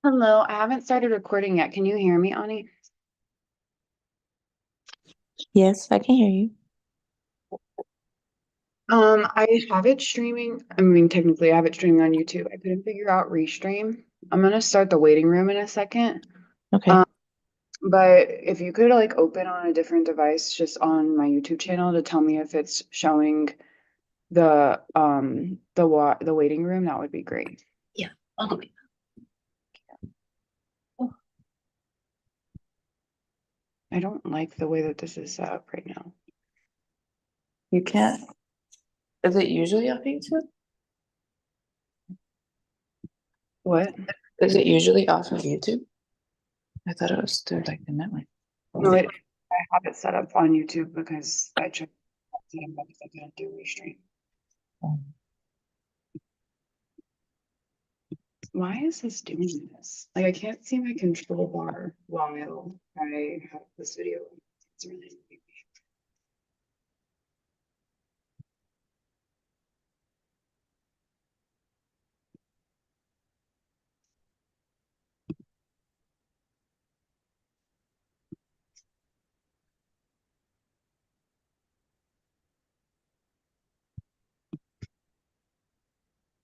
Hello, I haven't started recording yet. Can you hear me, Ani? Yes, I can hear you. I have it streaming. I mean, technically, I have it streaming on YouTube. I couldn't figure out Restream. I'm gonna start the waiting room in a second. Okay. Um, but if you could like open on a different device just on my YouTube channel to tell me if it's showing the waiting room, that would be great. Yeah, I'll do it. I don't like the way that this is set up right now. You can't. Is it usually off YouTube? What? Is it usually off of YouTube? I thought it was through like the network. No, I have it set up on YouTube because I tried to set it up because I couldn't do Restream. Um, Why is this doing this? Like I can't see my control bar while I have this video. It's really creepy.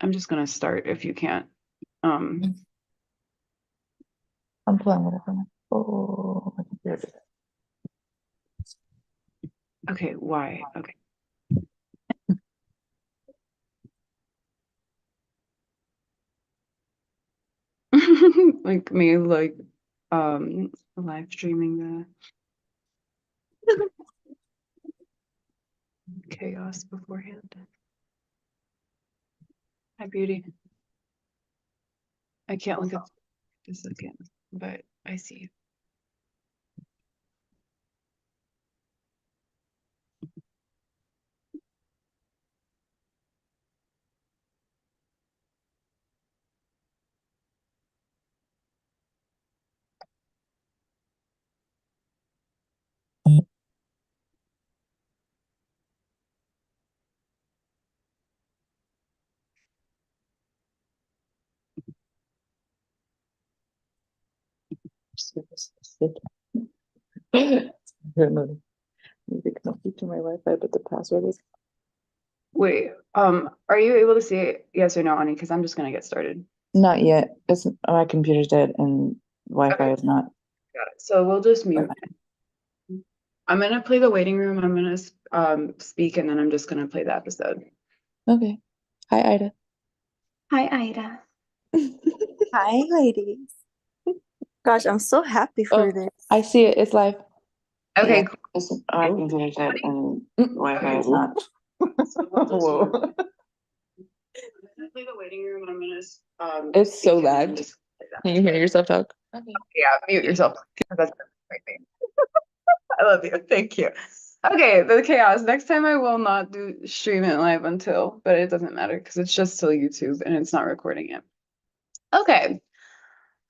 I'm just gonna start if you can't. Um, I'm playing whatever. Oh, my computer did okay, why? Okay. Like me live streaming the chaos beforehand. Hi beauty. I can't look at this again, but I see. it. Remember, need to connect to my Wi-Fi, but the password is Wait, are you able to see it? Yes or no, Ani? Because I'm just gonna get started. not yet. It's my computer's dead and Wi-Fi Okay, is not. got it. So we'll just mute. Okay. I'm gonna play the waiting room. I'm gonna speak and then I'm just gonna play the episode. Okay. Hi, Ida. Hi, Ida. Hi, ladies. Gosh, I'm so happy for Oh, this. I see it. It's live. Okay, Yeah. cool. It's my computer's dead and Wi-Fi is not. So we'll just Whoa. I'm gonna play the waiting room. I'm gonna It's so speak and then lagged. just play that. Can you hear yourself talk? Okay. Yeah, mute yourself. That's great thing. I love you. Thank you. Okay, the chaos. Next time I will not do stream it live until, but it doesn't matter because it's just still YouTube and it's not recording it. Okay.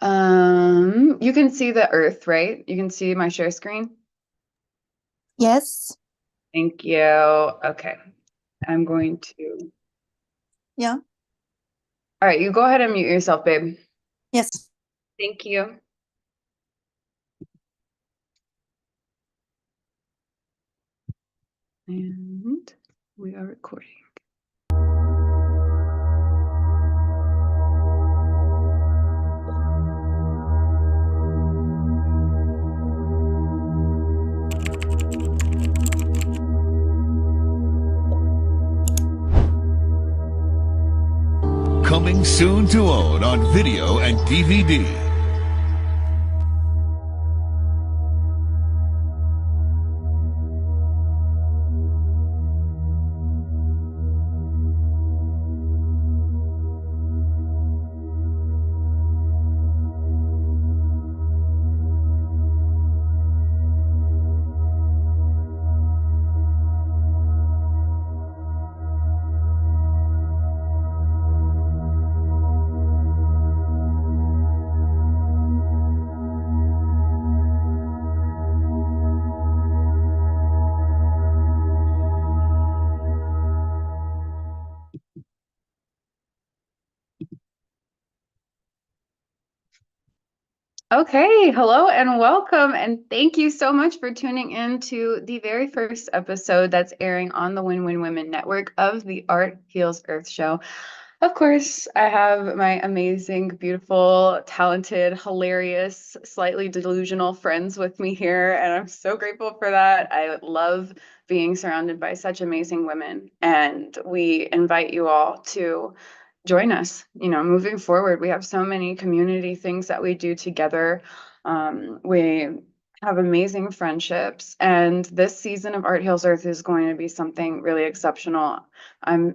You can see the Earth, right? You can see my share screen. Yes. Thank you. Okay. I'm going to. Yeah. All right, you go ahead and mute yourself, babe. Yes. Thank you. And we are recording. Coming soon to own on video and DVD. Okay, hello and welcome, and thank you so much for tuning in to the very first episode that's airing on the Win Win Women Network of the Art Heals Earth show. Of course, I have my amazing, beautiful, talented, hilarious, slightly delusional friends with me here, and I'm so grateful for that. I love being surrounded by such amazing women, and we invite you all to join us. Moving forward, we have so many community things that we do together. We have amazing friendships, and this season of Art Heals Earth is going to be something really exceptional. I'm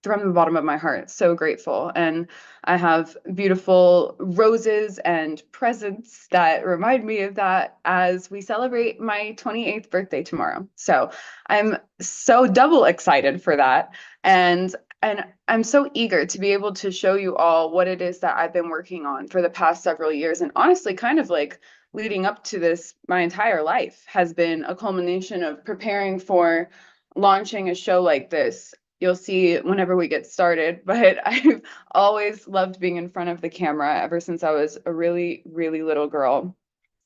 from the bottom of my heart so grateful, and I have beautiful roses and presents that remind me of that as we celebrate my 28th birthday tomorrow. So I'm so double excited for that, and I'm so eager to be able to show you all what it is that I've been working on for the past several years, and honestly kind of like leading up to this. My entire life has been a culmination of preparing for launching a show like this. You'll see whenever we get started, but I've always loved being in front of the camera ever since I was a really, really little girl.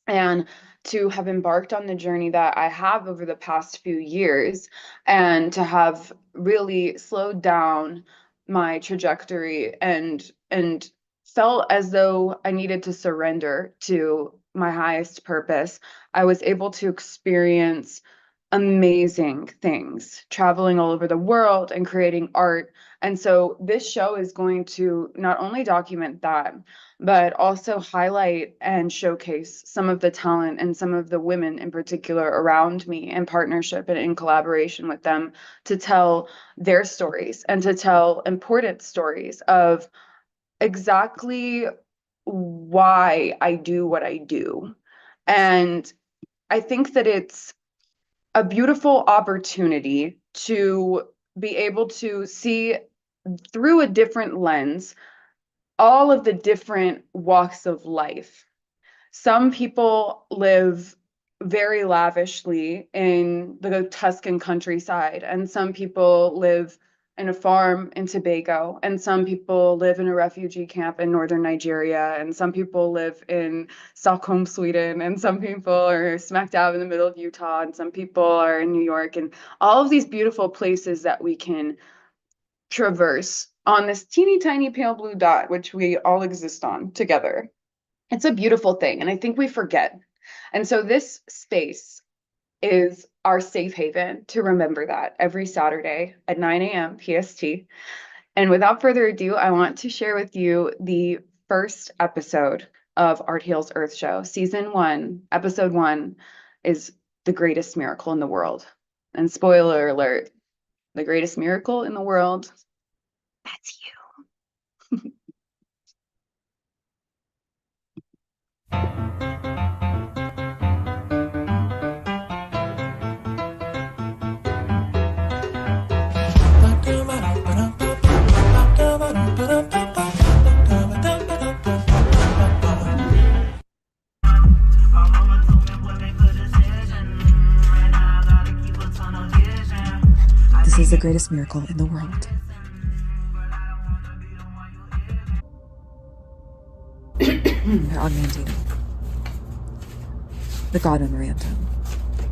And to have embarked on the journey that I have over the past few years, and to have really slowed down my trajectory and felt as though I needed to surrender to my highest purpose, I was able to experience amazing things, traveling all over the world and creating art. And so this show is going to not only document that, but also highlight and showcase some of the talent and some of the women in particular around me in partnership and in collaboration with them to tell their stories and to tell important stories of exactly why I do what I do. And I think that it's a beautiful opportunity to be able to see through a different lens all of the different walks of life. Some people live very lavishly in the Tuscan countryside, and some people live in a farm in Tobago, and some people live in a refugee camp in northern Nigeria, and some people live in Stockholm, Sweden, and some people are smack dab in the middle of Utah, and some people are in New York, and all of these beautiful places that we can traverse on this teeny tiny pale blue dot, which we all exist on together. It's a beautiful thing, and I think we forget. And so this space is our safe haven to remember that every Saturday at 9 a.m. PST. And without further ado, I want to share with you the first episode of Art Heals Earth Show. Season 1, episode 1 is The Greatest Miracle in the World. And spoiler alert, the greatest miracle in the world, that's you. This is the greatest miracle in the world. They're augmenting. The God memorandum.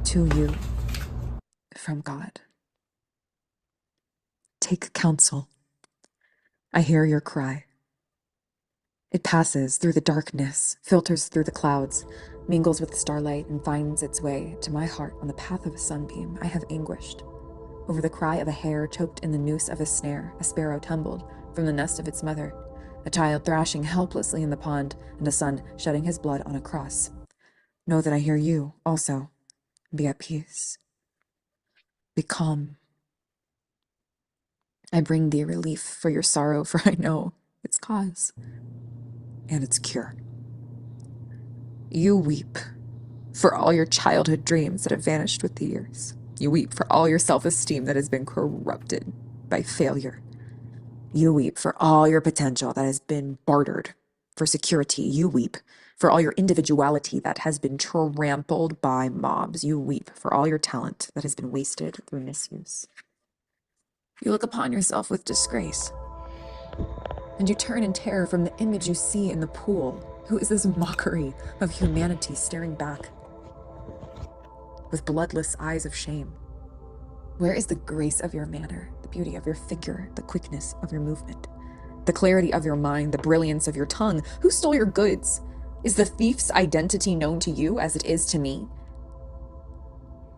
To you. From God. Take counsel. I hear your cry. It passes through the darkness, filters through the clouds, mingles with starlight, and finds its way to my heart on the path of a sunbeam. I have anguished. Over the cry of a hare choked in the noose of a snare, a sparrow tumbled from the nest of its mother, a child thrashing helplessly in the pond, and a son shedding his blood on a cross. Know that I hear you also. Be at peace. Be calm. I bring thee relief for your sorrow, for I know its cause and its cure. You weep for all your childhood dreams that have vanished with the years. You weep for all your self-esteem that has been corrupted by failure. You weep for all your potential that has been bartered for security. You weep for all your individuality that has been trampled by mobs. You weep for all your talent that has been wasted through misuse. You look upon yourself with disgrace. and you turn in terror from the image you see in the pool. Who is this mockery of humanity staring back with bloodless eyes of shame? Where is the grace of your manner, the beauty of your figure, the quickness of your movement, the clarity of your mind, the brilliance of your tongue? Who stole your goods? Is the thief's identity known to you as it is to me?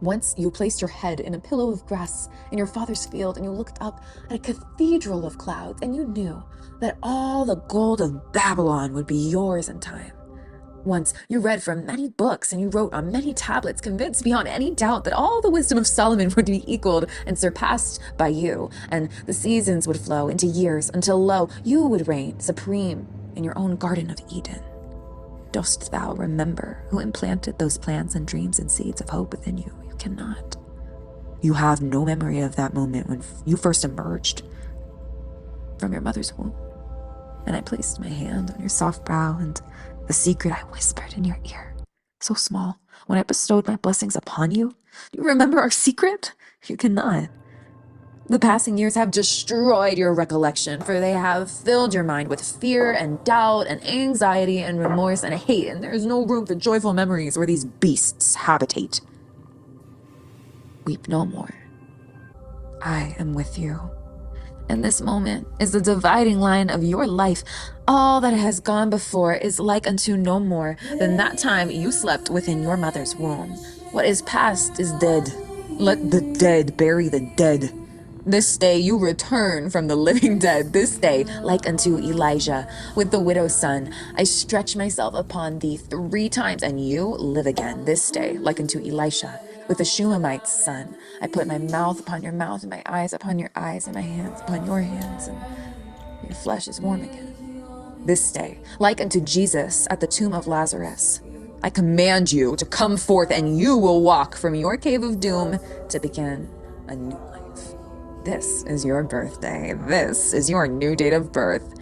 Once you placed your head in a pillow of grass in your father's field, and you looked up at a cathedral of clouds, and you knew that all the gold of Babylon would be yours in time. Once you read from many books, and you wrote on many tablets, convinced beyond any doubt that all the wisdom of Solomon would be equaled and surpassed by you, and the seasons would flow into years until, lo, you would reign supreme in your own Garden of Eden. Dost thou remember who implanted those plans and dreams and seeds of hope within you? You cannot. You have no memory of that moment when you first emerged from your mother's womb, and I placed my hand on your soft brow, and the secret I whispered in your ear, so small, when I bestowed my blessings upon you. Do you remember our secret? You cannot. The passing years have destroyed your recollection, for they have filled your mind with fear and doubt and anxiety and remorse and hate, and there is no room for joyful memories where these beasts habitate. Weep no more. I am with you. And this moment is the dividing line of your life. All that has gone before is like unto no more than that time you slept within your mother's womb. What is past is dead. Let the dead bury the dead. This day you return from the living dead. This day, like unto Elijah with the widow's son, I stretch myself upon thee 3 times, and you live again. This day, like unto Elisha with the Shulamite's son, I put my mouth upon your mouth, and my eyes upon your eyes, and my hands upon your hands, and your flesh is warm again. This day, like unto Jesus at the tomb of Lazarus, I command you to come forth, and you will walk from your cave of doom to begin a new life. This is your birthday. This is your new date of birth.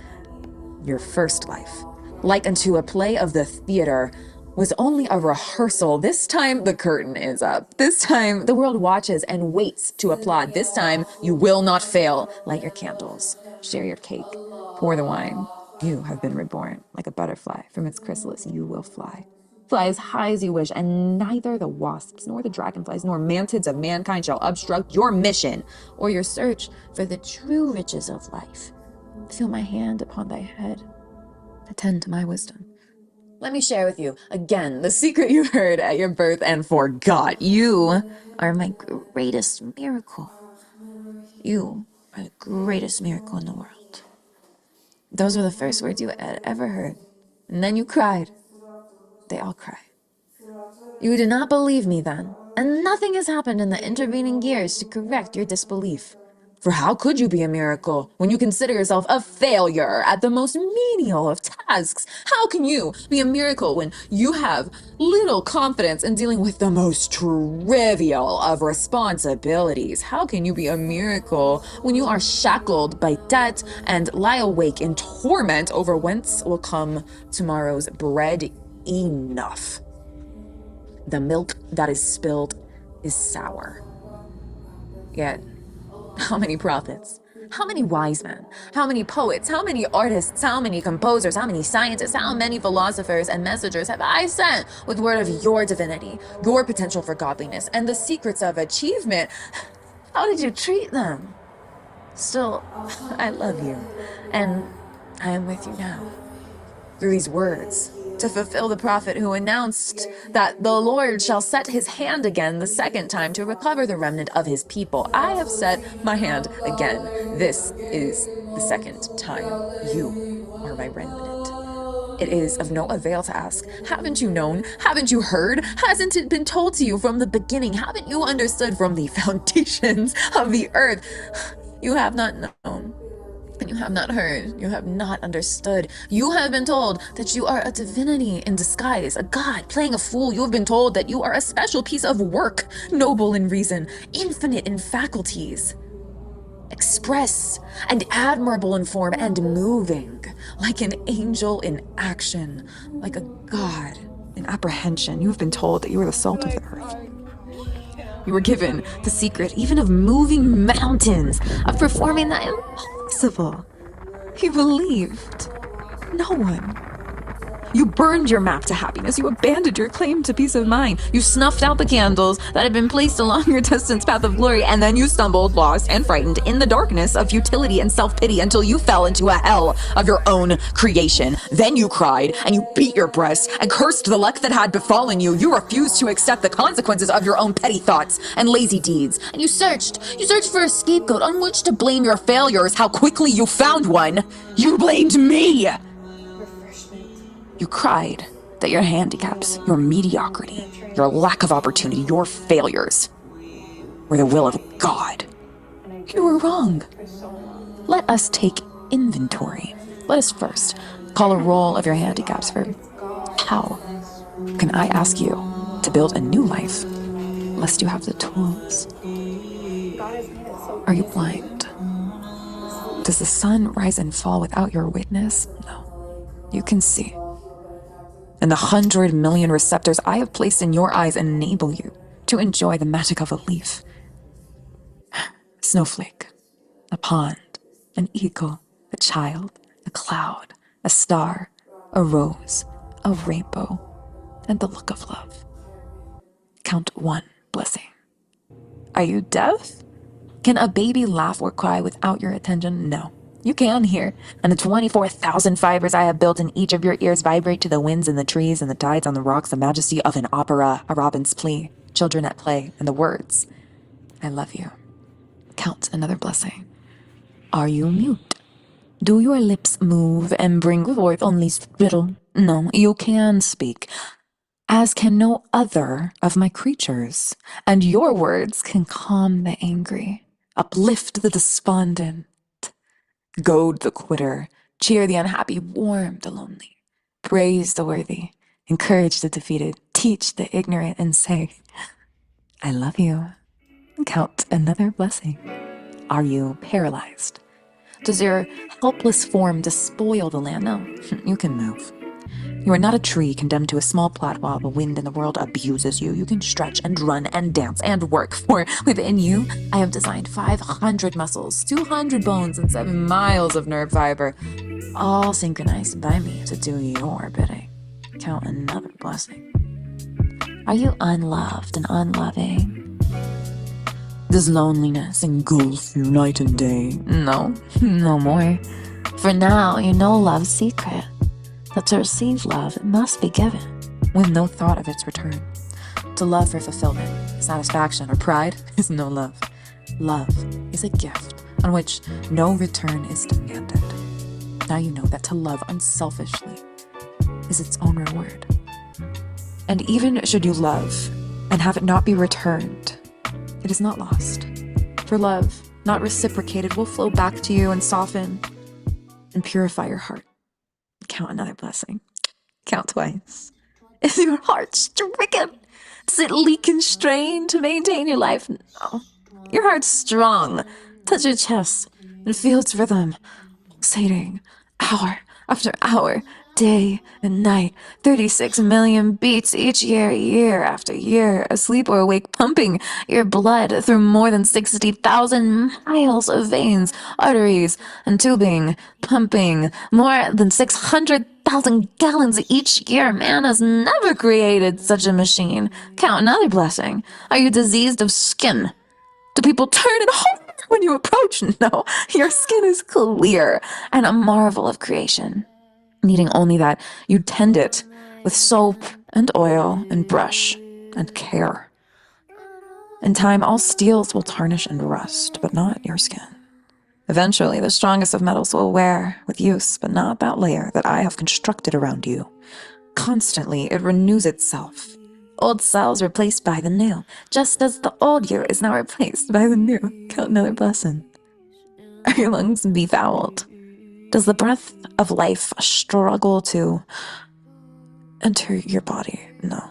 Your first life, like unto a play of the theater, was only a rehearsal. This time the curtain is up. This time the world watches and waits to applaud. This time you will not fail. Light your candles, share your cake, pour the wine. You have been reborn. Like a butterfly from its chrysalis, you will fly. Fly as high as you wish, and neither the wasps, nor the dragonflies, nor mantids of mankind shall obstruct your mission or your search for the true riches of life. Feel my hand upon thy head. Attend to my wisdom. Let me share with you again the secret you heard at your birth and forgot. You are my greatest miracle. You are the greatest miracle in the world. Those were the first words you had ever heard. And then you cried. They all cry. You did not believe me then, and nothing has happened in the intervening years to correct your disbelief. For how could you be a miracle when you consider yourself a failure at the most menial of tasks? How can you be a miracle when you have little confidence in dealing with the most trivial of responsibilities? How can you be a miracle when you are shackled by debt and lie awake in torment over whence will come tomorrow's bread? Enough. The milk that is spilled is sour. Yet, how many prophets, how many wise men, how many poets, how many artists, how many composers, how many scientists, how many philosophers and messengers have I sent with word of your divinity, your potential for godliness, and the secrets of achievement? How did you treat them? Still, I love you, and I am with you now. Through these words, to fulfill the prophet who announced that the Lord shall set his hand again the second time to recover the remnant of his people. I have set my hand again. This is the second time. You are my remnant. It is of no avail to ask. Haven't you known? Haven't you heard? Hasn't it been told to you from the beginning? Haven't you understood from the foundations of the earth? You have not known. And you have not heard, you have not understood. You have been told that you are a divinity in disguise, a god playing a fool. You have been told that you are a special piece of work, noble in reason, infinite in faculties, express and admirable in form, and moving like an angel in action, like a god in apprehension. You have been told that you are the salt of the earth. You were given the secret even of moving mountains, of performing the impossible. You believed. No one. You burned your map to happiness. You abandoned your claim to peace of mind. You snuffed out the candles that had been placed along your destined path of glory, and then you stumbled, lost, and frightened in the darkness of futility and self-pity until you fell into a hell of your own creation. Then you cried, and you beat your breast, and cursed the luck that had befallen you. You refused to accept the consequences of your own petty thoughts and lazy deeds. And you searched for a scapegoat on which to blame your failures. How quickly you found one! You blamed me! You cried that your handicaps, your mediocrity, your lack of opportunity, your failures were the will of God. You were wrong. Let us take inventory. Let us first call a roll of your handicaps for how can I ask you to build a new life, lest you have the tools? Are you blind? Does the sun rise and fall without your witness? No. You can see. And the 100 million receptors I have placed in your eyes enable you to enjoy the magic of a leaf, a snowflake, a pond, an eagle, a child, a cloud, a star, a rose, a rainbow, and the look of love. Count one blessing. Are you deaf? Can a baby laugh or cry without your attention? No. You can hear, and the 24,000 fibers I have built in each of your ears vibrate to the winds and the trees and the tides on the rocks, the majesty of an opera, a robin's plea, children at play, and the words, I love you. Count another blessing. Are you mute? Do your lips move and bring forth only spittle? No, you can speak, as can no other of my creatures, and your words can calm the angry, uplift the despondent, goad the quitter, cheer the unhappy, warm the lonely, praise the worthy, encourage the defeated, teach the ignorant, and say, I love you. Count another blessing. Are you paralyzed? Does your helpless form despoil the land? No, you can move. You are not a tree condemned to a small plot while the wind in the world abuses you. You can stretch and run and dance and work, for within you I have designed 500 muscles, 200 bones, and 7 miles of nerve fiber, all synchronized by me to do your bidding. Count another blessing. Are you unloved and unloving? Does loneliness engulf you night and day? No, no more. For now you know love's secret. That to receive love, it must be given, with no thought of its return. To love for fulfillment, satisfaction, or pride is no love. Love is a gift on which no return is demanded. Now you know that to love unselfishly is its own reward. And even should you love and have it not be returned, it is not lost. For love, not reciprocated, will flow back to you and soften and purify your heart. Count another blessing. Count twice. Is your heart stricken? Does it leak and strain to maintain your life? No. Your heart's strong. Touch your chest and feel its rhythm, pulsating hour after hour, day and night. 36 million beats each year, year after year, asleep or awake, pumping your blood through more than 60,000 miles of veins, arteries, and tubing, pumping more than 600,000 gallons each year. Man has never created such a machine. Count another blessing. Are you diseased of skin? Do people turn and horror when you approach? No, your skin is clear and a marvel of creation, needing only that you tend it with soap and oil and brush and care. In time, all steels will tarnish and rust, but not your skin. Eventually, the strongest of metals will wear with use, but not that layer that I have constructed around you. Constantly, it renews itself. Old cells replaced by the new, just as the old you is now replaced by the new. Count another blessing. Are your lungs befouled? Does the breath of life struggle to enter your body? No.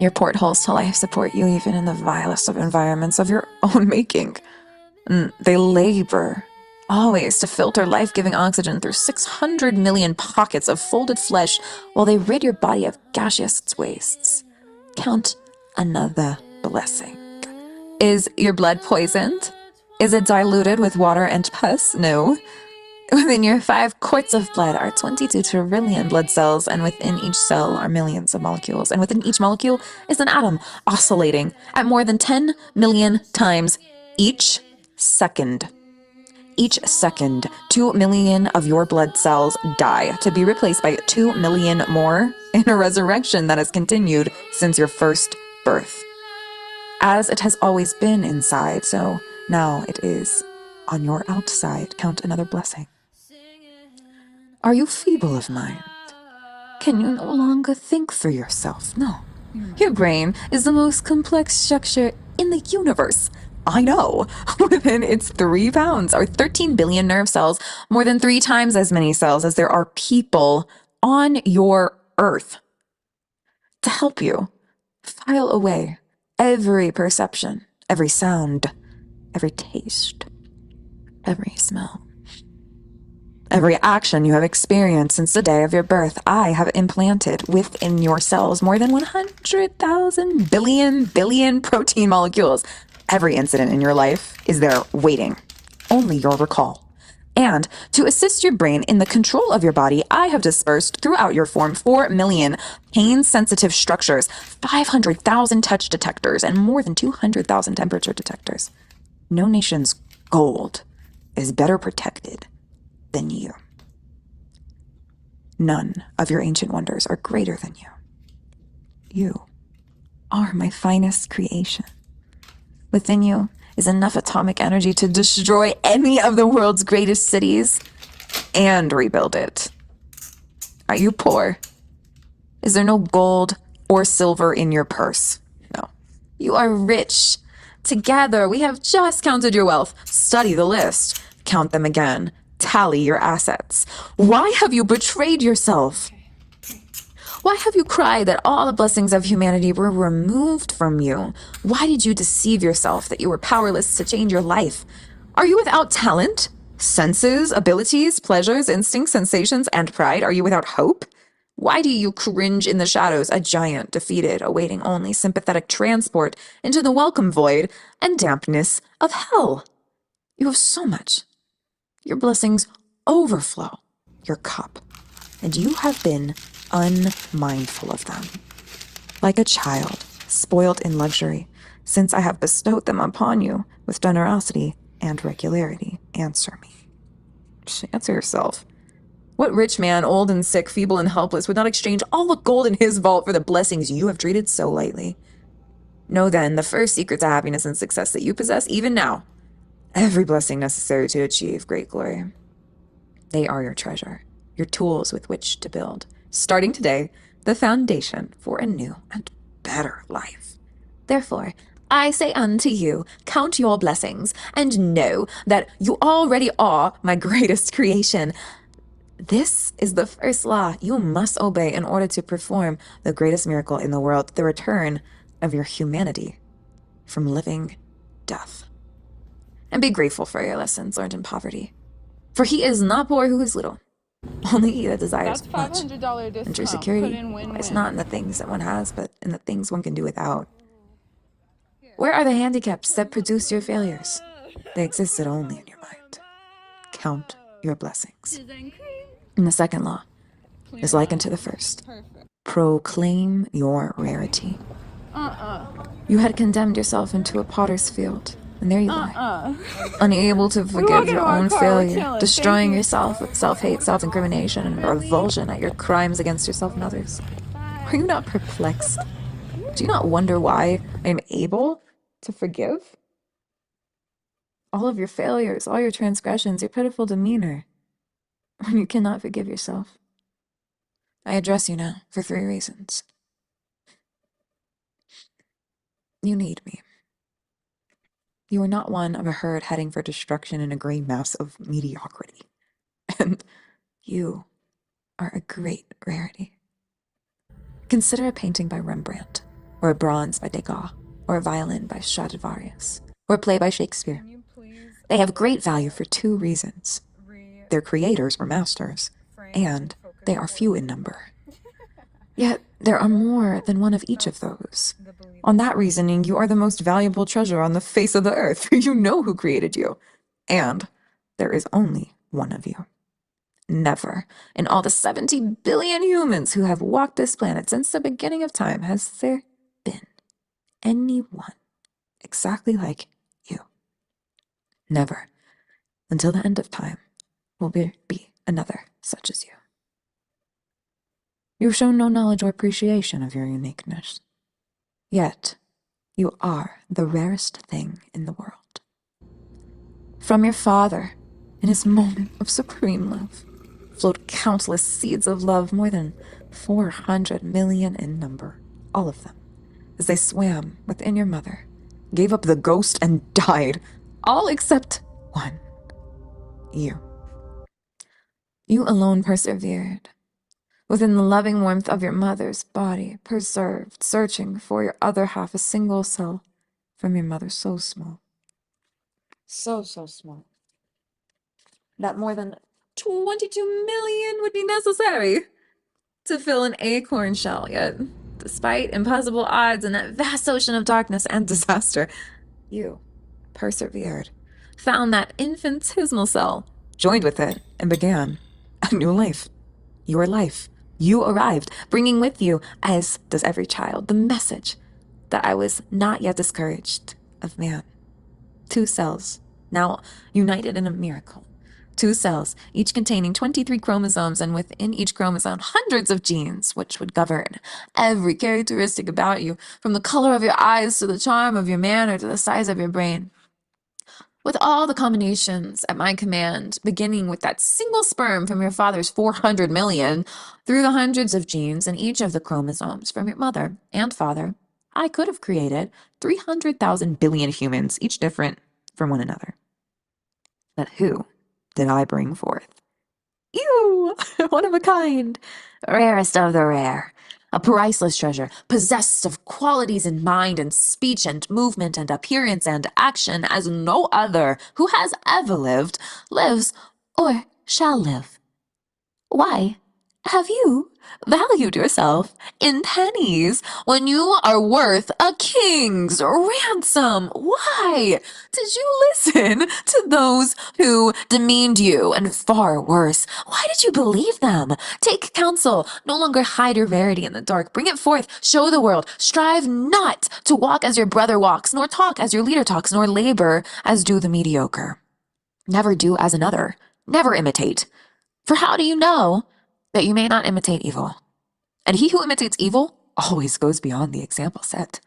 Your portholes to life support you even in the vilest of environments of your own making. And they labor always to filter life-giving oxygen through 600 million pockets of folded flesh while they rid your body of gaseous wastes. Count another blessing. Is your blood poisoned? Is it diluted with water and pus? No. Within your 5 quarts of blood are 22 trillion blood cells, and within each cell are millions of molecules. And within each molecule is an atom oscillating at more than 10 million times each second. Each second, 2 million of your blood cells die to be replaced by 2 million more in a resurrection that has continued since your first birth. As it has always been inside, so now it is on your outside. Count another blessing. Are you feeble of mind? Can you no longer think for yourself? No. Your brain is the most complex structure in the universe. I know. Within its 3 pounds are 13 billion nerve cells, more than 3 times as many cells as there are people on your earth. To help you, file away every perception, every sound, every taste, every smell. Every action you have experienced since the day of your birth, I have implanted within your cells more than 100,000 billion protein molecules. Every incident in your life is there waiting, only your recall. And to assist your brain in the control of your body, I have dispersed throughout your form 4 million pain-sensitive structures, 500,000 touch detectors, and more than 200,000 temperature detectors. No nation's gold is better protected than you. None of your ancient wonders are greater than you. You are my finest creation. Within you is enough atomic energy to destroy any of the world's greatest cities and rebuild it. Are you poor? Is there no gold or silver in your purse? No. You are rich. Together, we have just counted your wealth. Study the list. Count them again. Tally your assets. Why have you betrayed yourself? Why have you cried that all the blessings of humanity were removed from you? Why did you deceive yourself that you were powerless to change your life? Are you without talent, senses, abilities, pleasures, instincts, sensations, and pride? Are you without hope? Why do you cringe in the shadows, a giant defeated, awaiting only sympathetic transport into the welcome void and dampness of hell? You have so much. Your blessings overflow your cup, and you have been unmindful of them. Like a child, spoilt in luxury, since I have bestowed them upon you with generosity and regularity. Answer me. Answer yourself. What rich man, old and sick, feeble and helpless, would not exchange all the gold in his vault for the blessings you have treated so lightly? Know then the first secret to happiness and success that you possess even now. Every blessing necessary to achieve great glory. They are your treasure, your tools with which to build, starting today, the foundation for a new and better life. Therefore, I say unto you, count your blessings, and know that you already are my greatest creation. This is the first law you must obey in order to perform the greatest miracle in the world, the return of your humanity from living death. And be grateful for your lessons learned in poverty. For he is not poor who is little, only he that desires much. And true security is not in the things that one has, but in the things one can do without. Where are the handicaps that produce your failures? They existed only in your mind. Count your blessings. And the second law is like unto the first. Proclaim your rarity. You had condemned yourself into a potter's field. And there you lie, unable to forgive your own failure, destroying yourself with self-hate, self-incrimination, and revulsion at your crimes against yourself and others. Are you not perplexed? Do you not wonder why I am able to forgive? All of your failures, all your transgressions, your pitiful demeanor, when you cannot forgive yourself. I address you now for 3 reasons. You need me. You are not one of a herd heading for destruction in a gray mass of mediocrity. And you are a great rarity. Consider a painting by Rembrandt, or a bronze by Degas, or a violin by Stradivarius, or a play by Shakespeare. They have great value for 2 reasons. Their creators were masters, and they are few in number. Yet there are more than one of each of those. On that reasoning, you are the most valuable treasure on the face of the earth. You know who created you. And there is only one of you. Never, in all the 70 billion humans who have walked this planet since the beginning of time, has there been anyone exactly like you. Never, until the end of time, will there be another such as you. You've shown no knowledge or appreciation of your uniqueness. Yet, you are the rarest thing in the world. From your father, in his moment of supreme love, flowed countless seeds of love, more than 400 million in number, all of them, as they swam within your mother, gave up the ghost and died, all except one, you. You alone persevered, within the loving warmth of your mother's body, preserved, searching for your other half, a single cell from your mother so small. So small, that more than 22 million would be necessary to fill an acorn shell, yet, despite impossible odds in that vast ocean of darkness and disaster, you persevered, found that infinitesimal cell, joined with it, and began a new life. Your life. You arrived, bringing with you, as does every child, the message that I was not yet discouraged of man. 2 cells, now united in a miracle. 2 cells, each containing 23 chromosomes, and within each chromosome, hundreds of genes, which would govern every characteristic about you, from the color of your eyes to the charm of your manner to the size of your brain. With all the combinations at my command, beginning with that single sperm from your father's 400 million, through the hundreds of genes in each of the chromosomes from your mother and father, I could have created 300,000 billion humans, each different from one another. But who did I bring forth? You, one of a kind, rarest of the rare, a priceless treasure, possessed of qualities in mind and speech and movement and appearance and action as no other who has ever lived, lives, or shall live. Why have you valued yourself in pennies when you are worth a king's ransom? Why did you listen to those who demeaned you? And far worse, why did you believe them? Take counsel, no longer hide your rarity in the dark. Bring it forth, show the world. Strive not to walk as your brother walks, nor talk as your leader talks, nor labor as do the mediocre. Never do as another, never imitate. For how do you know that you may not imitate evil? And he who imitates evil always goes beyond the example set,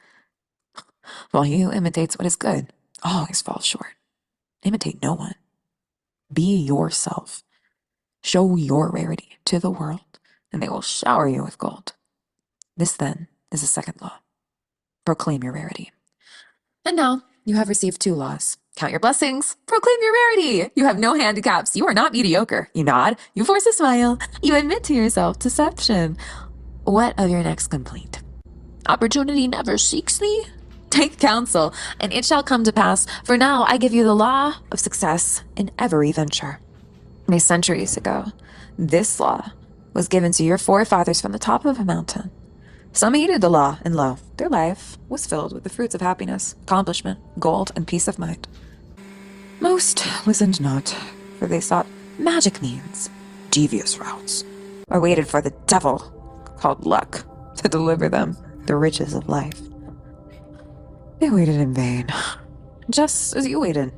while he who imitates what is good always falls short. Imitate no one. Be yourself. Show your rarity to the world, and they will shower you with gold. This, then, is the second law. Proclaim your rarity. And now you have received 2 laws. Count your blessings. Proclaim your rarity. You have no handicaps. You are not mediocre. You nod. You force a smile. You admit to yourself deception. What of your next complaint? Opportunity never seeks thee? Take counsel, and it shall come to pass. For now I give you the law of success in every venture. Many centuries ago, this law was given to your forefathers from the top of a mountain. Some heeded the law, and lo, their life was filled with the fruits of happiness, accomplishment, gold, and peace of mind. Most listened not, for they sought magic means, devious routes, or waited for the devil, called luck, to deliver them the riches of life. They waited in vain, just as you waited.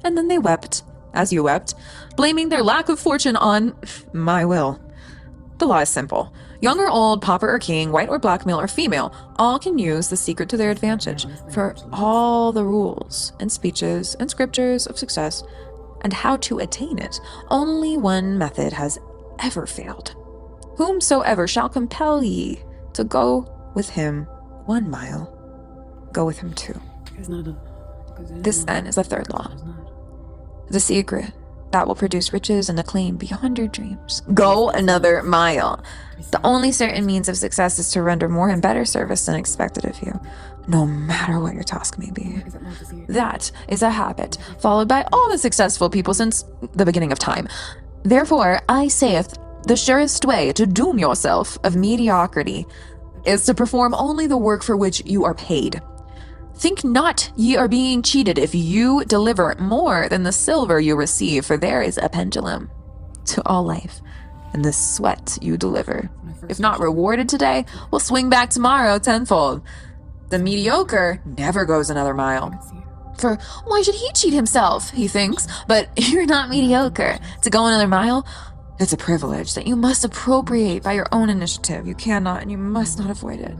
And then they wept, as you wept, blaming their lack of fortune on my will. The law is simple. Young or old, pauper or king, white or black, male or female, all can use the secret to their advantage. For all the rules and speeches and scriptures of success and how to attain it, only one method has ever failed. Whomsoever shall compel ye to go with him 1 mile, go with him 2. This, then, is the third law. The secret that will produce riches and acclaim beyond your dreams. Go another mile. The only certain means of success is to render more and better service than expected of you, no matter what your task may be. That is a habit followed by all the successful people since the beginning of time. Therefore, I saith, the surest way to doom yourself of mediocrity is to perform only the work for which you are paid. Think not ye are being cheated if you deliver more than the silver you receive, for there is a pendulum. to all life, and the sweat you deliver, if not rewarded today, will swing back tomorrow tenfold. The mediocre never goes another mile. For why should he cheat himself, he thinks, but you're not mediocre. To go another mile, it's a privilege that you must appropriate by your own initiative. You cannot and you must not avoid it.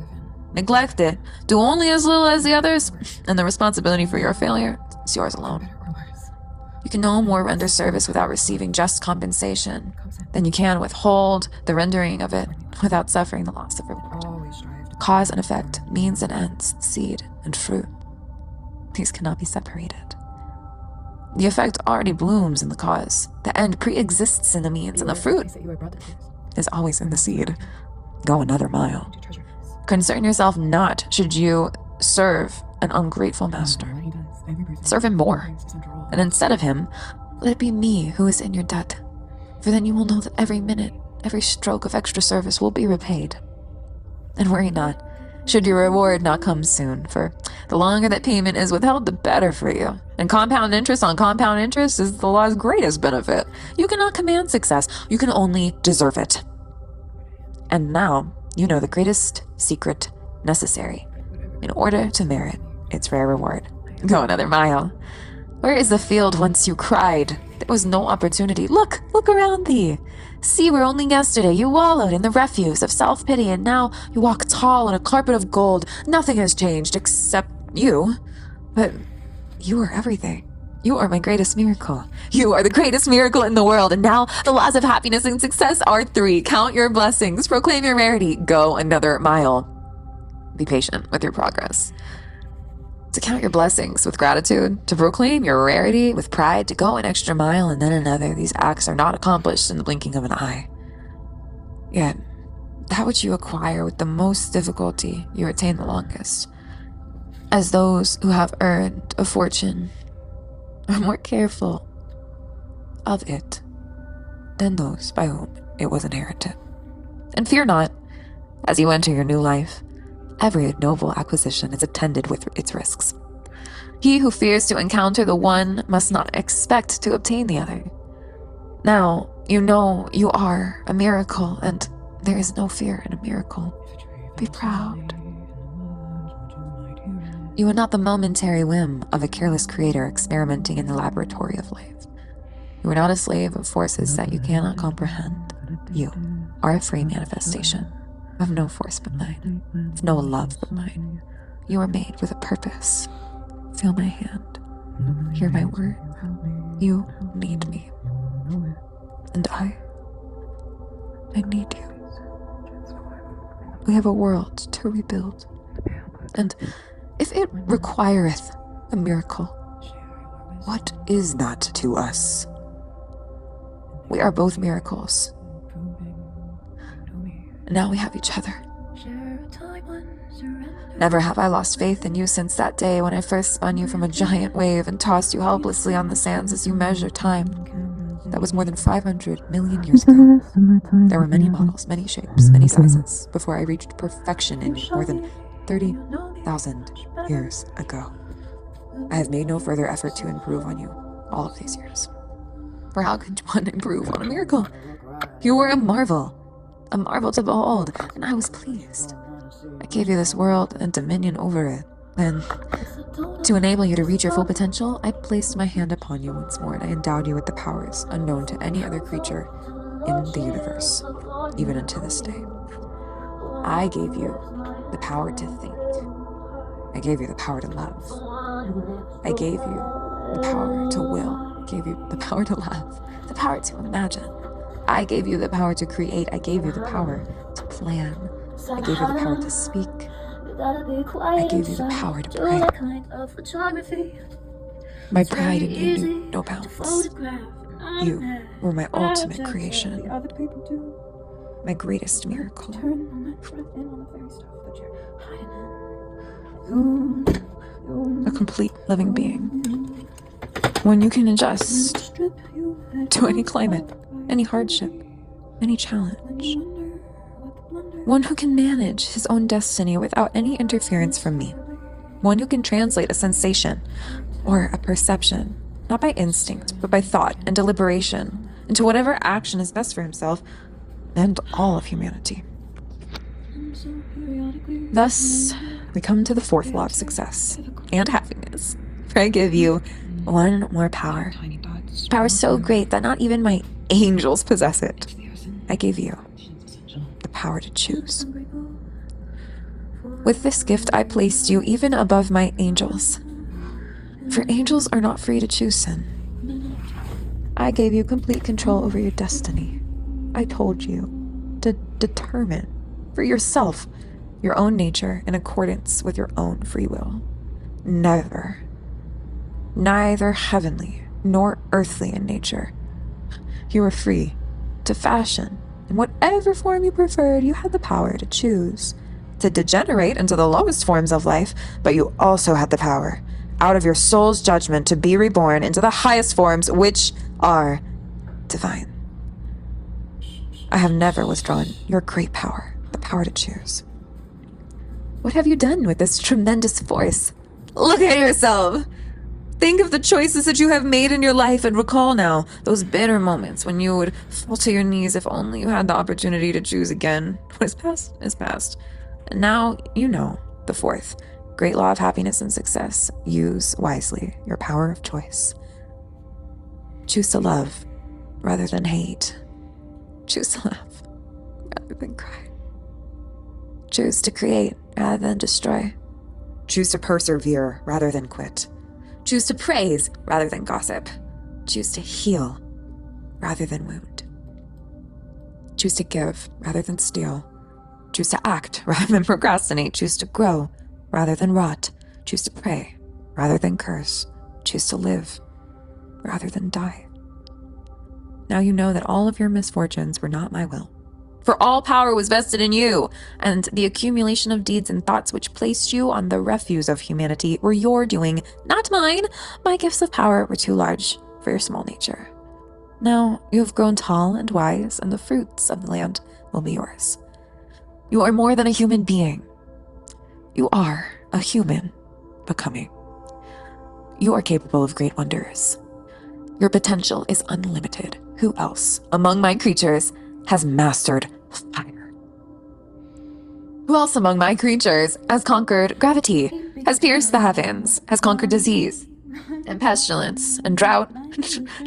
Neglect it. Do only as little as the others, and the responsibility for your failure is yours alone. You can no more render service without receiving just compensation than you can withhold the rendering of it without suffering the loss of reward. Cause and effect, means and ends, seed and fruit. These cannot be separated. The effect already blooms in the cause. The end pre-exists in the means, and the fruit is always in the seed. Go another mile. Concern yourself not should you serve an ungrateful master. Serve him more, and instead of him, let it be me who is in your debt. For then you will know that every minute, every stroke of extra service will be repaid. And worry not, should your reward not come soon, for the longer that payment is withheld, the better for you. And compound interest on compound interest is the law's greatest benefit. You cannot command success, you can only deserve it. And now, you know the greatest secret necessary in order to merit its rare reward. Go another mile. Where is the field whence you cried? There was no opportunity. Look around thee. See where only yesterday you wallowed in the refuse of self-pity, and now you walk tall on a carpet of gold. Nothing has changed except you. But you are everything. You are my greatest miracle. You are the greatest miracle in the world, and now the laws of happiness and success are 3. Count your blessings, proclaim your rarity, go another mile. Be patient with your progress. To count your blessings with gratitude, to proclaim your rarity with pride, to go an extra mile and then another, these acts are not accomplished in the blinking of an eye. Yet, that which you acquire with the most difficulty, you retain the longest. As those who have earned a fortune are more careful of it than those by whom it was inherited. And fear not, as you enter your new life, every noble acquisition is attended with its risks. He who fears to encounter the one must not expect to obtain the other. Now, you know you are a miracle, and there is no fear in a miracle. Be proud. You are not the momentary whim of a careless creator experimenting in the laboratory of life. You are not a slave of forces that you cannot comprehend. You are a free manifestation of no force but mine, of no love but mine. You are made with a purpose. Feel my hand. Hear my word. You need me. And I need you. We have a world to rebuild. And if it requireth a miracle, what is that to us? We are both miracles. Now we have each other. Never have I lost faith in you since that day when I first spun you from a giant wave and tossed you helplessly on the sands as you measure time. That was more than 500 million years ago. There were many models, many shapes, many sizes, before I reached perfection in you more than 30,000 years ago. I have made no further effort to improve on you all of these years. For how could one improve on a miracle? You were a marvel to behold, and I was pleased. I gave you this world and dominion over it. Then, to enable you to reach your full potential, I placed my hand upon you once more, and I endowed you with the powers unknown to any other creature in the universe, even unto this day. I gave you the power to think. I gave you the power to love. I gave you the power to will. I gave you the power to laugh, the power to imagine. I gave you the power to create. I gave you the power to plan. I gave you the power to speak. I gave you the power to pray. My pride in you knew no bounds. You were my ultimate creation, my greatest miracle. A complete living being. One you can adjust to any climate, any hardship, any challenge. One who can manage his own destiny without any interference from me. One who can translate a sensation or a perception, not by instinct, but by thought and deliberation, into whatever action is best for himself and all of humanity. Thus, we come to the fourth law of success and happiness. For I give you one more power. Power so great that not even my angels possess it. I give you the power to choose. With this gift, I placed you even above my angels. For angels are not free to choose sin. I gave you complete control over your destiny. I told you to determine for yourself your own nature in accordance with your own free will. Neither heavenly nor earthly in nature. You were free to fashion in whatever form you preferred. You had the power to choose to degenerate into the lowest forms of life, but you also had the power, out of your soul's judgment, to be reborn into the highest forms, which are divine. I have never withdrawn your great power, the power to choose. What have you done with this tremendous force? Look at yourself! Think of the choices that you have made in your life and recall now those bitter moments when you would fall to your knees if only you had the opportunity to choose again. What is past is past. And now you know the fourth great law of happiness and success. Use wisely your power of choice. Choose to love rather than hate. Choose to laugh rather than cry. Choose to create rather than destroy. Choose to persevere rather than quit. Choose to praise rather than gossip. Choose to heal rather than wound. Choose to give rather than steal. Choose to act rather than procrastinate. Choose to grow rather than rot. Choose to pray rather than curse. Choose to live rather than die. Now you know that all of your misfortunes were not my will. For all power was vested in you, and the accumulation of deeds and thoughts which placed you on the refuse of humanity were your doing, not mine. My gifts of power were too large for your small nature. Now you have grown tall and wise, and the fruits of the land will be yours. You are more than a human being. You are a human becoming. You are capable of great wonders. Your potential is unlimited. Who else among my creatures has mastered fire? Who else among my creatures has conquered gravity, has pierced the heavens, has conquered disease and pestilence and drought?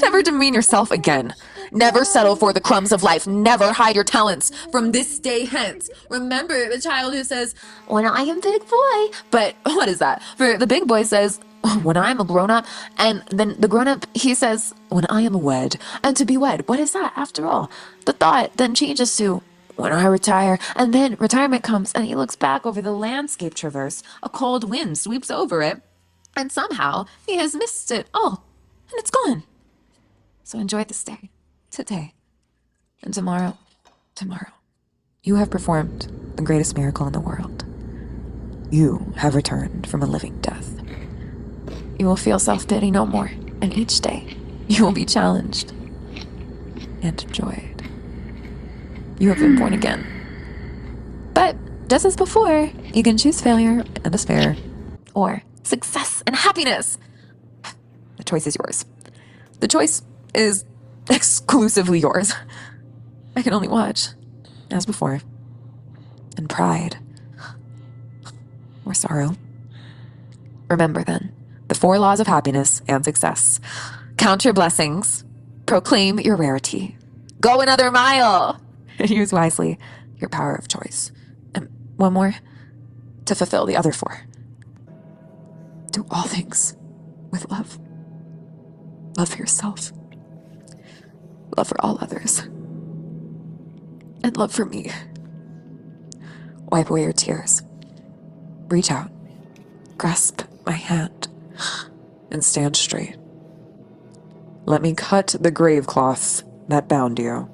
Never demean yourself again. Never settle for the crumbs of life. Never hide your talents from this day hence. Remember the child who says, "When I am big boy." But what is that? For the big boy says, "When I'm a grown-up." And then the grown-up, he says, "When I am wed." And to be wed, what is that after all? The thought then changes to, "When I retire." And then retirement comes and he looks back over the landscape traverse. A cold wind sweeps over it. And somehow he has missed it all. And it's gone. So enjoy this day, today, and tomorrow. You have performed the greatest miracle in the world. You have returned from a living death. You will feel self-pity no more, and each day you will be challenged and enjoyed. You have been born again. But just as before, you can choose failure and despair, or success and happiness. The choice is yours. The choice is exclusively yours. I can only watch, as before, in pride or sorrow. Remember then, the 4 laws of happiness and success. Count your blessings. Proclaim your rarity. Go another mile. And use wisely your power of choice. And one more, to fulfill the other 4. Do all things with love. Love for yourself. Love for all others. And love for me. Wipe away your tears. Reach out. Grasp my hand. And stand straight. Let me cut the grave cloths that bound you.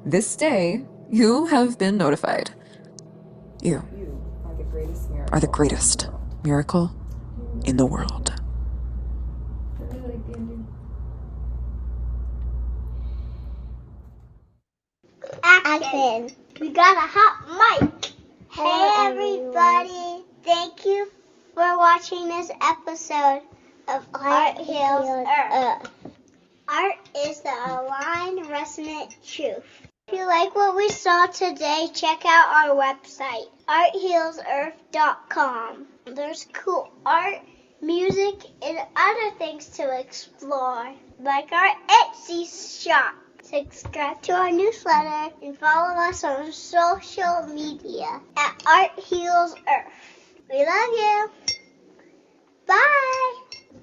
This day, you have been notified. You are the greatest miracle in the world. Action. We got a hot mic. Hey everybody. Thank you for watching this episode of Art Heals Earth. Art is the aligned, resonant truth. If you like what we saw today, check out our website, arthealsearth.com. There's cool art, music, and other things to explore, like our Etsy shop. Subscribe to our newsletter and follow us on social media at Art Heals Earth. We love you. Bye.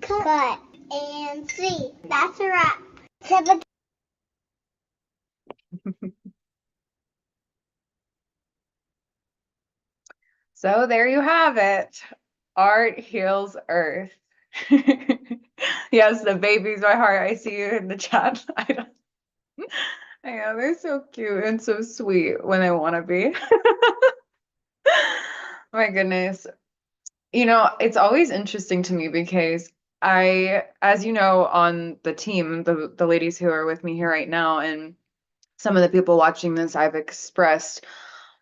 Cut. And see. That's a wrap. So there you have it. Art heals earth. Yes, the baby's my heart. I see you in the chat. I know they're so cute and so sweet when they want to be. My goodness. You know, it's always interesting to me because as you know, on the team, the ladies who are with me here right now, and some of the people watching this, I've expressed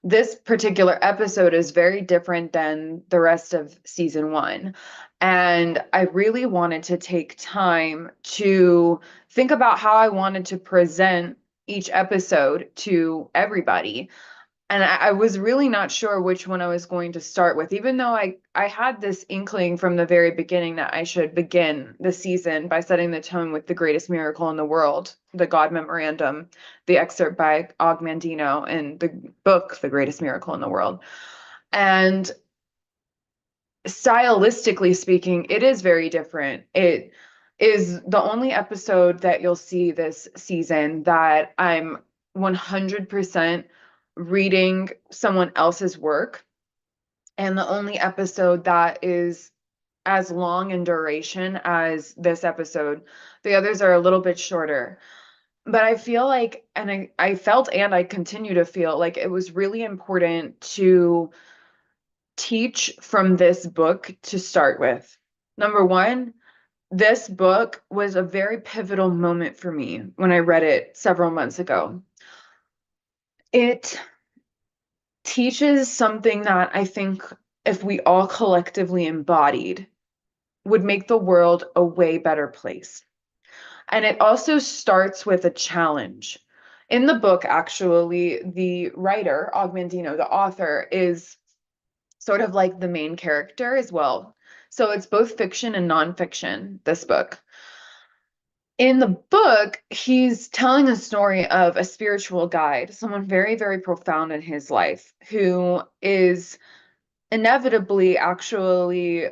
this particular episode is very different than the rest of season 1. And I really wanted to take time to think about how I wanted to present each episode to everybody. And I was really not sure which one I was going to start with, even though I had this inkling from the very beginning that I should begin the season by setting the tone with the greatest miracle in the world, the God Memorandum, the excerpt by Og Mandino, and the book, The Greatest Miracle in the World. And stylistically speaking, it is very different. It is the only episode that you'll see this season that I'm 100% reading someone else's work, and the only episode that is as long in duration as this episode. The others are a little bit shorter. But I feel like, and I felt, and I continue to feel like it was really important to teach from this book to start with. Number one, this book was a very pivotal moment for me when I read it several months ago. It teaches something that I think if we all collectively embodied would make the world a way better place. And it also starts with a challenge. In the book, actually, the writer, Og Mandino, the author, is sort of like the main character as well. So it's both fiction and nonfiction, this book. In the book, he's telling a story of a spiritual guide, someone very, very profound in his life, who is inevitably actually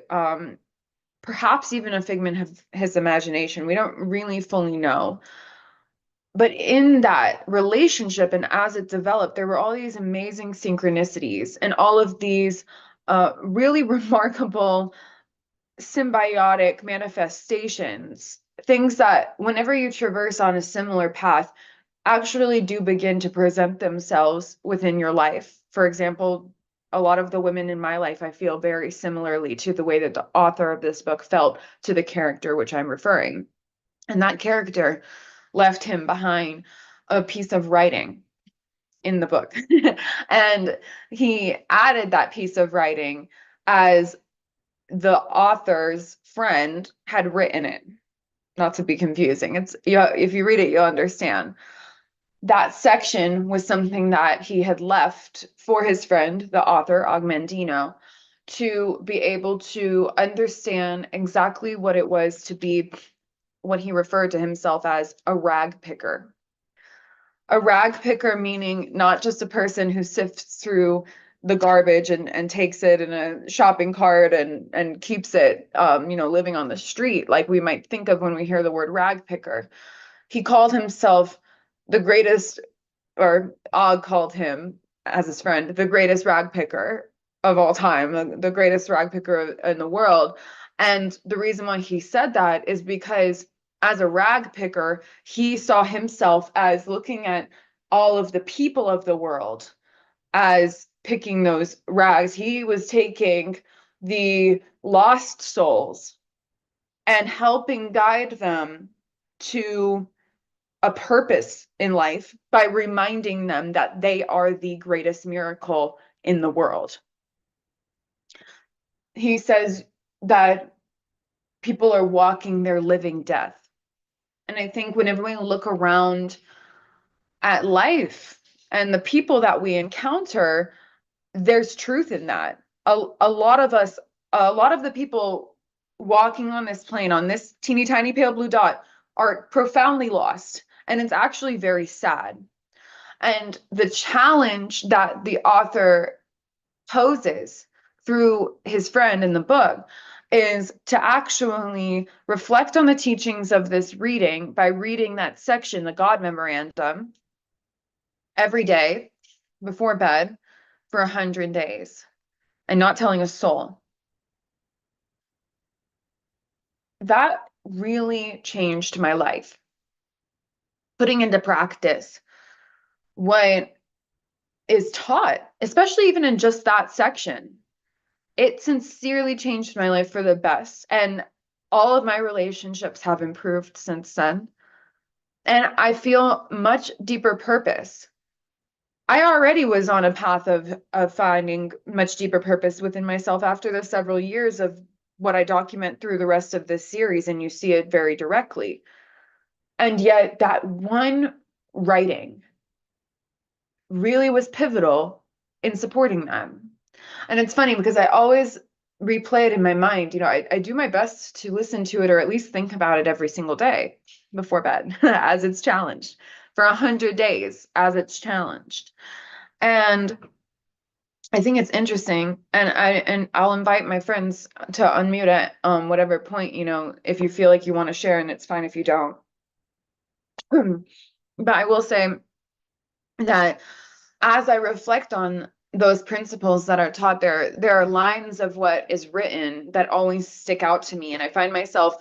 perhaps even a figment of his imagination. We don't really fully know. But in that relationship and as it developed, there were all these amazing synchronicities and all of these really remarkable symbiotic manifestations, things that whenever you traverse on a similar path, actually do begin to present themselves within your life. For example, a lot of the women in my life, I feel very similarly to the way that the author of this book felt to the character which I'm referring. And that character left him behind a piece of writing in the book. And he added that piece of writing as the author's friend had written it. Not to be confusing. It's, yeah, if you read it, you'll understand. That section was something that he had left for his friend, the author, Og Mandino, to be able to understand exactly what it was to be what he referred to himself as a rag picker. A rag picker meaning not just a person who sifts through the garbage and takes it in a shopping cart and keeps it, living on the street, like we might think of when we hear the word rag picker. He called himself the greatest, or Og called him as his friend, the greatest rag picker of all time, the greatest rag picker in the world. And the reason why he said that is because as a rag picker, he saw himself as looking at all of the people of the world as picking those rags. He was taking the lost souls and helping guide them to a purpose in life by reminding them that they are the greatest miracle in the world. He says that people are walking their living death. And I think whenever we look around at life and the people that we encounter, there's truth in that. A lot of us, a lot of the people walking on this plane, on this teeny tiny pale blue dot, are profoundly lost. And it's actually very sad. And the challenge that the author poses through his friend in the book is to actually reflect on the teachings of this reading by reading that section, the God Memorandum, every day before bed for 100 days and not telling a soul. That really changed my life. Putting into practice what is taught, especially even in just that section, it sincerely changed my life for the best. And all of my relationships have improved since then. And I feel much deeper purpose. I already was on a path of finding much deeper purpose within myself after the several years of what I document through the rest of this series, and you see it very directly. And yet that one writing really was pivotal in supporting them. And it's funny because I always replay it in my mind. You know, I do my best to listen to it or at least think about it every single day before bed as it's challenged for 100 days as it's challenged. And I think it's interesting, and I'll invite my friends to unmute at whatever point, you know, if you feel like you want to share, and it's fine if you don't. But I will say that as I reflect on those principles that are taught there are lines of what is written that always stick out to me, and I find myself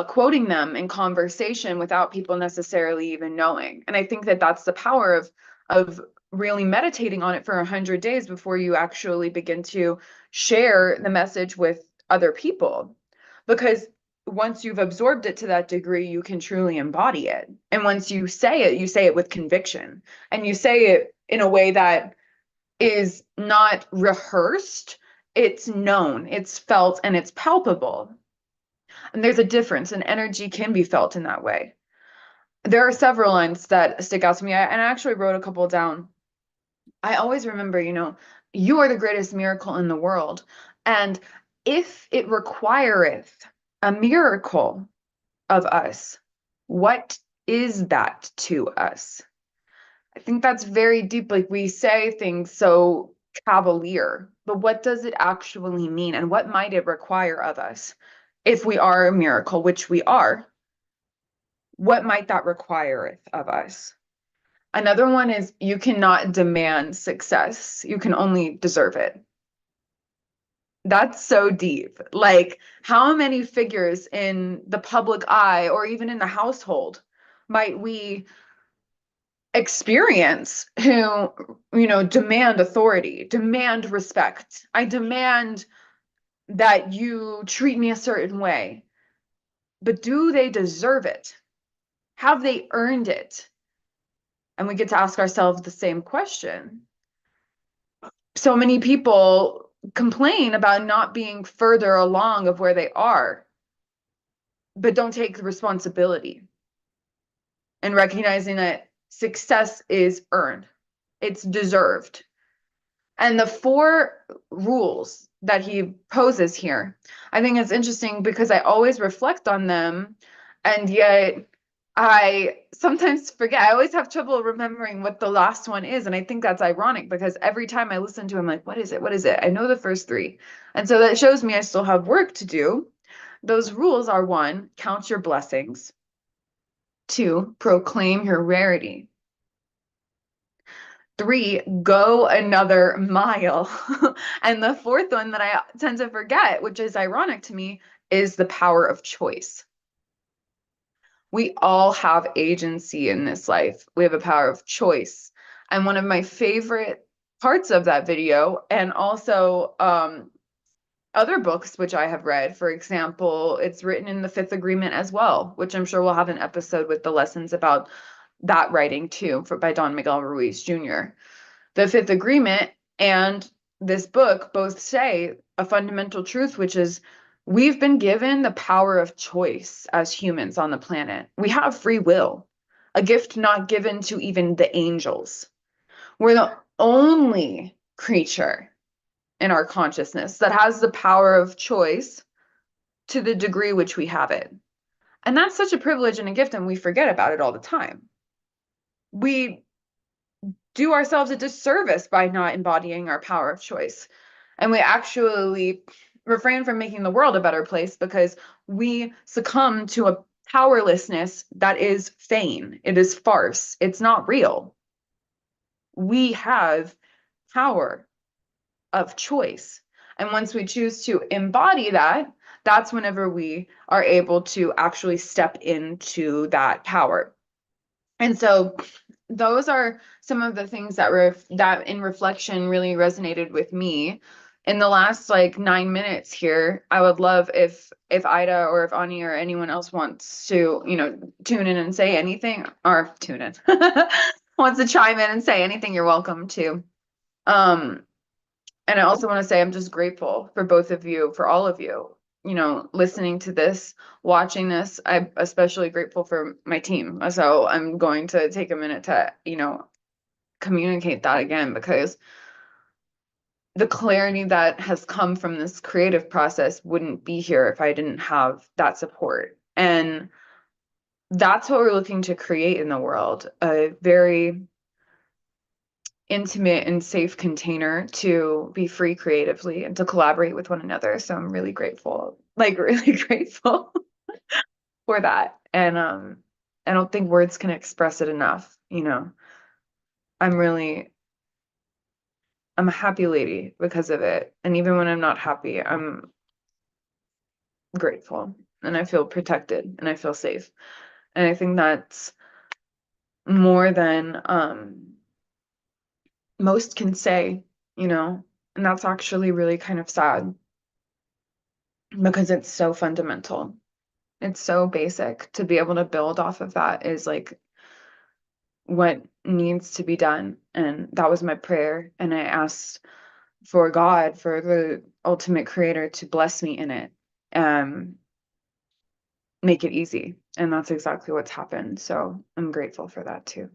quoting them in conversation without people necessarily even knowing. And I think that that's the power of really meditating on it for 100 days before you actually begin to share the message with other people. Because once you've absorbed it to that degree, you can truly embody it. And once you say it with conviction, and you say it in a way that is not rehearsed, it's known, it's felt, and it's palpable. And there's a difference, and energy can be felt in that way. There are several lines that stick out to me, and I actually wrote a couple down. I always remember, you know, you are the greatest miracle in the world. And if it requireth a miracle of us, what is that to us? I think that's very deep. Like, we say things so cavalier, but what does it actually mean? And what might it require of us? If we are a miracle, which we are, what might that require of us? Another one is, you cannot demand success. You can only deserve it. That's so deep. Like, how many figures in the public eye or even in the household might we experience who, you know, demand authority, demand respect? I demand that you treat me a certain way. But do they deserve it? Have they earned it? And we get to ask ourselves the same question. So many people complain about not being further along of where they are, but don't take the responsibility and recognizing that success is earned, it's deserved. And the 4 rules that he poses here, I think it's interesting because I always reflect on them, and yet I sometimes forget. I always have trouble remembering what the last one is. And I think that's ironic because every time I listen to him, like, what is it? What is it? I know the first 3. And so that shows me I still have work to do. Those rules are: 1, count your blessings; 2, proclaim your rarity; 3, go another mile. And the 4th one that I tend to forget, which is ironic to me, is the power of choice. We all have agency in this life. We have a power of choice. And one of my favorite parts of that video, and also other books which I have read, for example, it's written in the 5th Agreement as well, which I'm sure we'll have an episode with the lessons about that writing too, by Don Miguel Ruiz Jr. The 5th Agreement and this book both say a fundamental truth, which is We've been given the power of choice as humans on the planet. We have free will, a gift not given to even the angels. We're the only creature in our consciousness that has the power of choice to the degree which we have it. And that's such a privilege and a gift, and we forget about it all the time. We do ourselves a disservice by not embodying our power of choice. And we actually refrain from making the world a better place because we succumb to a powerlessness that is feign. It is farce. It's not real. We have power of choice. And once we choose to embody that, that's whenever we are able to actually step into that power. And so those are some of the things that in reflection really resonated with me. In the last like 9 minutes here, I would love if Ida or if Ani or anyone else wants to, tune in and say anything, or tune in, wants to chime in and say anything, you're welcome to. And I also want to say I'm just grateful for both of you, for all of you, listening to this, watching this. I'm especially grateful for my team. So I'm going to take a minute to, communicate that again, because the clarity that has come from this creative process wouldn't be here if I didn't have that support. And that's what we're looking to create in the world, a very intimate and safe container to be free creatively and to collaborate with one another. So I'm really grateful, like really grateful for that. And I don't think words can express it enough, I'm a happy lady because of it. And even when I'm not happy, I'm grateful and I feel protected and I feel safe. And I think that's more than most can say, and that's actually really kind of sad because it's so fundamental. It's so basic. To be able to build off of that is like what needs to be done. And that was my prayer. And I asked for God, for the ultimate creator, to bless me in it, make it easy. And that's exactly what's happened. So I'm grateful for that too.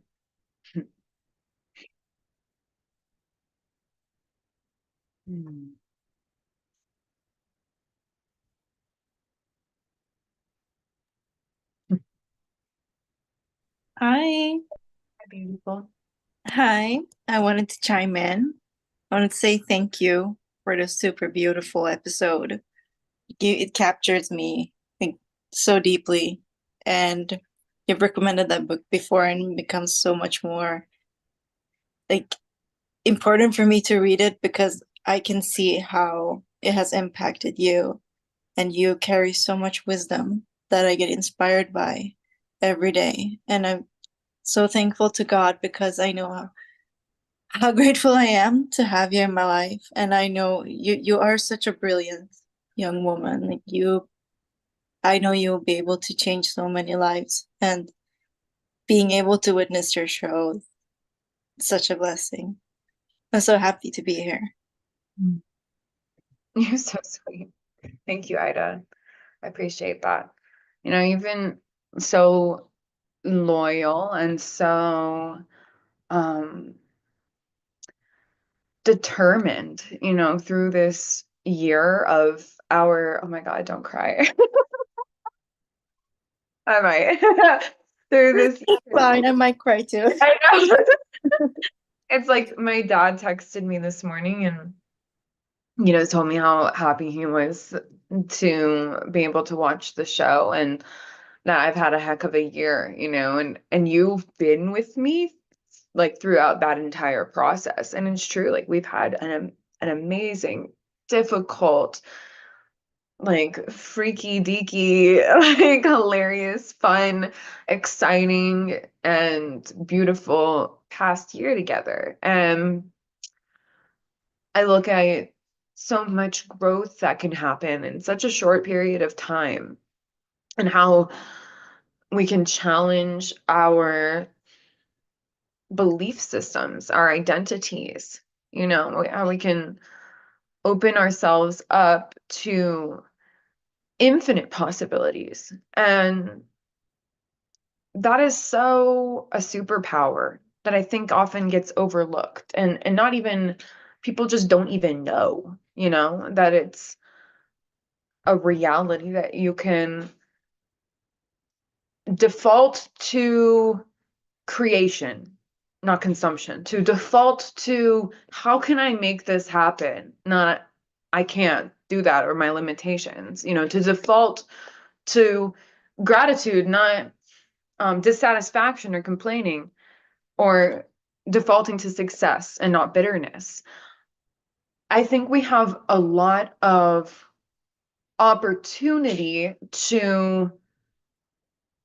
Hi. Beautiful. Hi. I wanted to chime in. I wanted to say thank you for the super beautiful episode. It captures me like, so deeply. And you've recommended that book before and it becomes so much more like important for me to read it because I can see how it has impacted you. And you carry so much wisdom that I get inspired by every day. And I'm so thankful to God because I know how grateful I am to have you in my life. And I know you are such a brilliant young woman. Like I know you'll be able to change so many lives. And being able to witness your show is such a blessing. I'm so happy to be here. You're so sweet. Thank you, Ida. I appreciate that. You've been so loyal and so determined, through this year of our, oh my God, don't cry. I might. Through this. Fine, I might cry too. I know. It's like my dad texted me this morning and, told me how happy he was to be able to watch the show and that I've had a heck of a year, and you've been with me like throughout that entire process. And it's true, like we've had an amazing, difficult, like freaky deaky, like hilarious, fun, exciting, and beautiful past year together. And I look at so much growth that can happen in such a short period of time and how we can challenge our belief systems, our identities, how we can open ourselves up to infinite possibilities. And that is so a superpower that I think often gets overlooked, and not even people just don't even know, that it's a reality that you can default to creation, not consumption, to default to how can I make this happen? Not I can't do that or my limitations, to default to gratitude, not dissatisfaction or complaining, or defaulting to success and not bitterness. I think we have a lot of opportunity to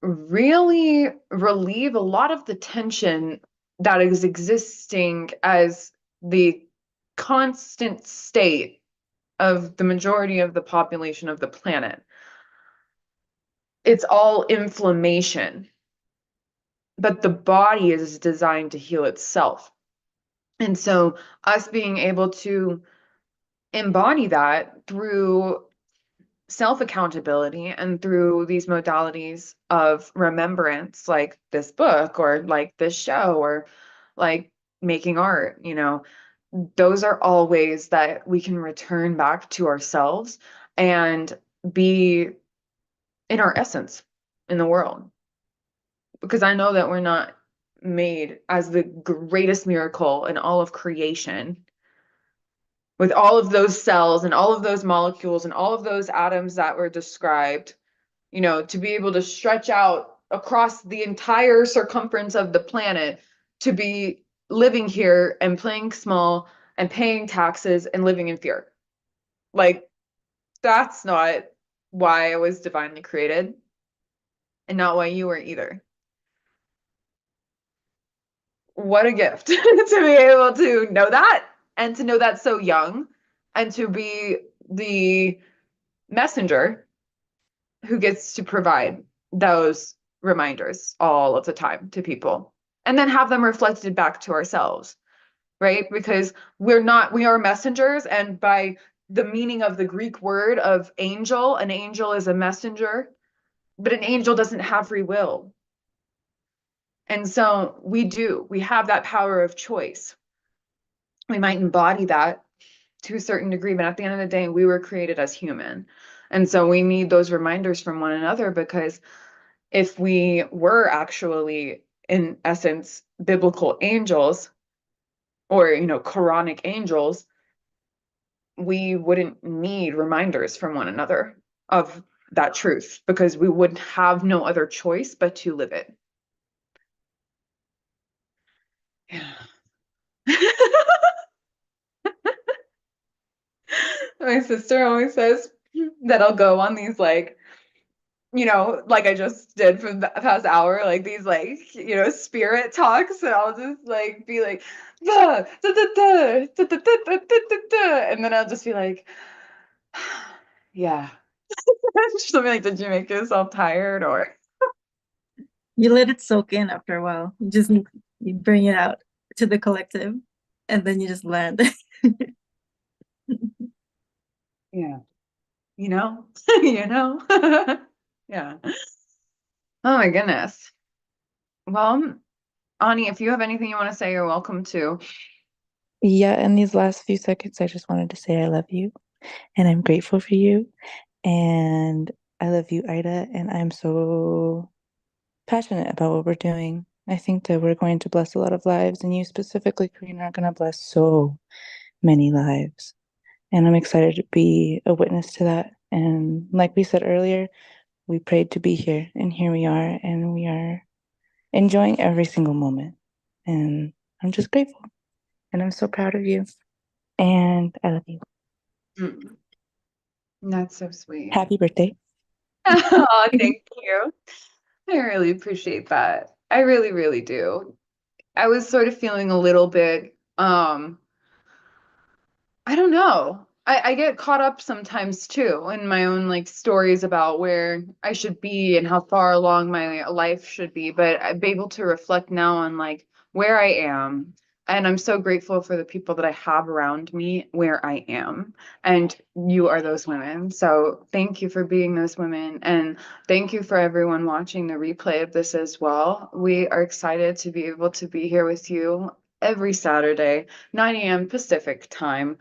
really relieve a lot of the tension that is existing as the constant state of the majority of the population of the planet. It's all inflammation, but the body is designed to heal itself. And so, us being able to embody that through self accountability and through these modalities of remembrance, like this book or like this show or like making art, those are all ways that we can return back to ourselves and be in our essence in the world. Because I know that we're not made as the greatest miracle in all of creation, with all of those cells and all of those molecules and all of those atoms that were described, to be able to stretch out across the entire circumference of the planet, to be living here and playing small and paying taxes and living in fear. Like, that's not why I was divinely created, and not why you were either. What a gift to be able to know that, and to know that so young, and to be the messenger who gets to provide those reminders all of the time to people, and then have them reflected back to ourselves, right? Because we are messengers, and by the meaning of the Greek word of angel, an angel is a messenger, but an angel doesn't have free will. And so we have that power of choice. We might embody that to a certain degree, but at the end of the day, we were created as human. And so we need those reminders from one another, because if we were actually, in essence, biblical angels, or, Quranic angels, we wouldn't need reminders from one another of that truth, because we would have no other choice but to live it. Yeah. My sister always says that I'll go on these, like, like I just did for the past hour, like these, like, spirit talks, and I'll just like be like, "Da, da, da, da, da, da, da, da, da, da, da," and then I'll just be like, yeah. Something like, did you make yourself tired, or? You let it soak in after a while. You bring it out to the collective, and then you just land. Yeah. You know? You know? Yeah. Oh my goodness. Well, Ani, if you have anything you want to say, you're welcome to. Yeah, in these last few seconds, I just wanted to say I love you and I'm grateful for you. And I love you, Ida. And I'm so passionate about what we're doing. I think that we're going to bless a lot of lives, and you specifically, Karina, are going to bless so many lives. And I'm excited to be a witness to that. And like we said earlier, we prayed to be here, and here we are, and we are enjoying every single moment. And I'm just grateful. And I'm so proud of you. And I love you. Mm. That's so sweet. Happy birthday. Oh, thank you. I really appreciate that. I really, really do. I was sort of feeling a little bit, I don't know. I get caught up sometimes too in my own, like, stories about where I should be and how far along my life should be. But I'm able to reflect now on, like, where I am And I'm so grateful for the people that I have around me where I am. And you are those women. So thank you for being those women. And thank you for everyone watching the replay of this as well. We are excited to be able to be here with you every Saturday, 9 a.m. Pacific time.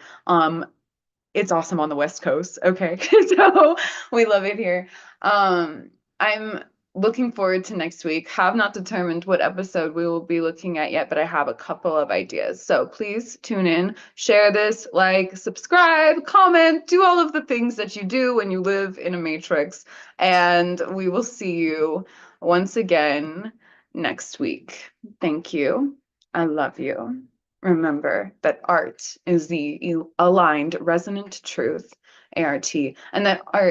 It's awesome on the West Coast. Okay. So we love it here. I'm looking forward to next week. Have not determined what episode we will be looking at yet, but I have a couple of ideas. So please tune in, share this, like, subscribe, comment, do all of the things that you do when you live in a matrix. And we will see you once again next week. Thank you. I love you. Remember that art is the aligned resonant truth, ART, and that art